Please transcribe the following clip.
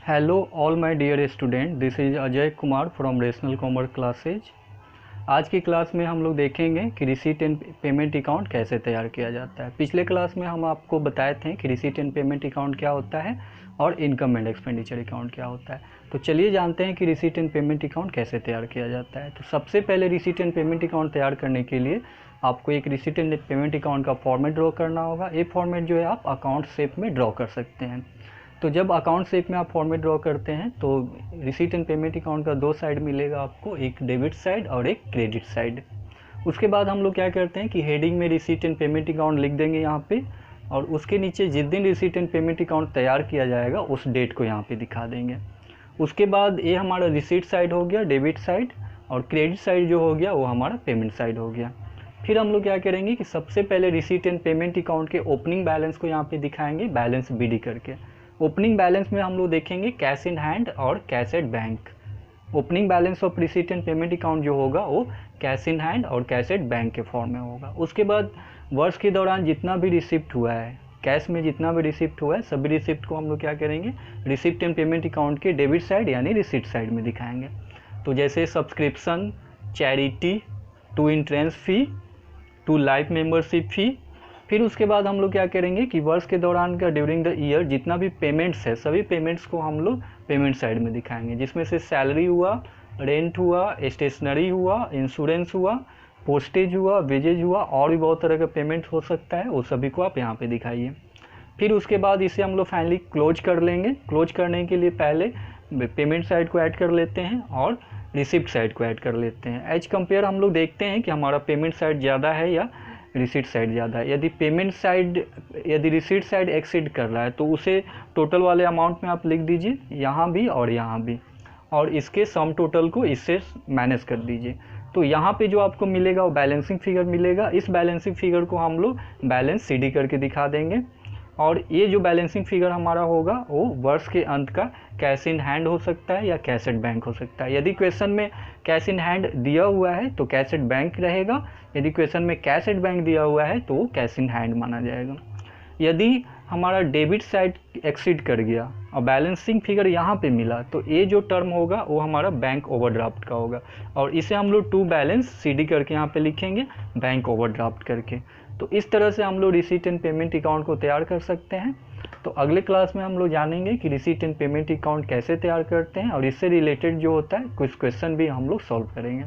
Hello all my dear student, this is Ajay Kumar from Rational Commerce Classes. आज की class में हम लोग देखेंगे कि रिसीट एंड पेमेंट अकाउंट कैसे तैयार किया जाता है। पिछले क्लास में हम आपको बताए थे कि रिसीट एंड पेमेंट अकाउंट क्या होता है और इनकम एंड एक्सपेंडिचर अकाउंट क्या होता है। तो चलिए जानते हैं कि रिसीट एंड पेमेंट अकाउंट कैसे तैयार किया जाता है। तो सबसे पहले रिसीट एंड पेमेंट अकाउंट तैयार करने के लिए आपको एक रिसीट एंड पेमेंट अकाउंट का फॉर्मेट ड्रॉ करना होगा। ये फॉर्मेट जो है आप अकाउंट शेप में ड्रॉ कर सकते हैं। तो जब अकाउंट शेप में आप फॉर्मेट ड्रॉ करते हैं तो रिसीट एंड पेमेंट अकाउंट का दो साइड मिलेगा आपको, एक डेबिट साइड और एक क्रेडिट साइड। उसके बाद हम लोग क्या करते हैं कि हेडिंग में रिसीट एंड पेमेंट अकाउंट लिख देंगे यहाँ पे, और उसके नीचे जिस दिन रिसीट एंड पेमेंट अकाउंट तैयार किया जाएगा उस डेट को यहाँ पे दिखा देंगे। उसके बाद ये हमारा रिसीट साइड हो गया, डेबिट साइड, और क्रेडिट साइड जो हो गया वो हमारा पेमेंट साइड हो गया। फिर हम लोग क्या करेंगे कि सबसे पहले रिसीट एंड पेमेंट अकाउंट के ओपनिंग बैलेंस को यहाँ पे दिखाएंगे, बैलेंस बीडी करके। ओपनिंग बैलेंस में हम लोग देखेंगे कैश इन हैंड और cash at bank. Opening balance of receipt and payment account जो होगा वो कैश इन हैंड और कैश एट बैंक के फॉर्म में होगा। उसके बाद वर्ष के दौरान जितना भी रिसिप्ट हुआ है, कैश में जितना भी रिसिप्ट हुआ है, सभी रिसिप्ट को हम लोग क्या करेंगे, रिसिप्ट एंड पेमेंट अकाउंट के डेबिट साइड यानी रिसिप्ट साइड में दिखाएंगे। तो जैसे subscription, charity, to entrance fee, to life membership fee. फिर उसके बाद हम लोग क्या करेंगे कि वर्ष के दौरान का ड्यूरिंग द ईयर जितना भी पेमेंट्स है, सभी पेमेंट्स को हम लोग पेमेंट साइड में दिखाएंगे, जिसमें से सैलरी हुआ, रेंट हुआ, स्टेशनरी हुआ, इंश्योरेंस हुआ, पोस्टेज हुआ, वेजेज हुआ, और भी बहुत तरह का पेमेंट हो सकता है, वो सभी को आप यहाँ पे दिखाइए। फिर उसके बाद इसे हम लोग फाइनली क्लोज कर लेंगे। क्लोज करने के लिए पहले पेमेंट साइड को ऐड कर लेते हैं और रिसिप्ट साइड को ऐड कर लेते हैं। एज कंपेयर हम लोग देखते हैं कि हमारा पेमेंट साइड ज़्यादा है या रिसीट साइड ज़्यादा है। यदि रिसीट साइड एक्सीड कर रहा है तो उसे टोटल वाले अमाउंट में आप लिख दीजिए, यहाँ भी और यहाँ भी, और इसके सम टोटल को इससे माइनस कर दीजिए। तो यहाँ पे जो आपको मिलेगा वो बैलेंसिंग फिगर मिलेगा। इस बैलेंसिंग फिगर को हम लोग बैलेंस सीडी करके दिखा देंगे, और ये जो बैलेंसिंग फिगर हमारा होगा वो वर्ष के अंत का कैश इन हैंड हो सकता है या कैश एट बैंक हो सकता है। यदि क्वेश्चन में कैश इन हैंड दिया हुआ है तो कैश एट बैंक रहेगा, यदि क्वेश्चन में कैश एट बैंक दिया हुआ है तो वो कैश इन हैंड माना जाएगा। यदि हमारा डेबिट साइड एक्सीड कर गया और बैलेंसिंग फिगर यहाँ पे मिला तो ये जो टर्म होगा वो हमारा बैंक ओवरड्राफ्ट का होगा, और इसे हम लोग टू बैलेंस सीडी करके यहाँ पे लिखेंगे, बैंक ओवरड्राफ्ट करके। तो इस तरह से हम लोग रिसीट एंड पेमेंट अकाउंट को तैयार कर सकते हैं। तो अगले क्लास में हम लोग जानेंगे कि रिसीट एंड पेमेंट अकाउंट कैसे तैयार करते हैं, और इससे रिलेटेड जो होता है कुछ क्वेश्चन भी हम लोग सॉल्व करेंगे।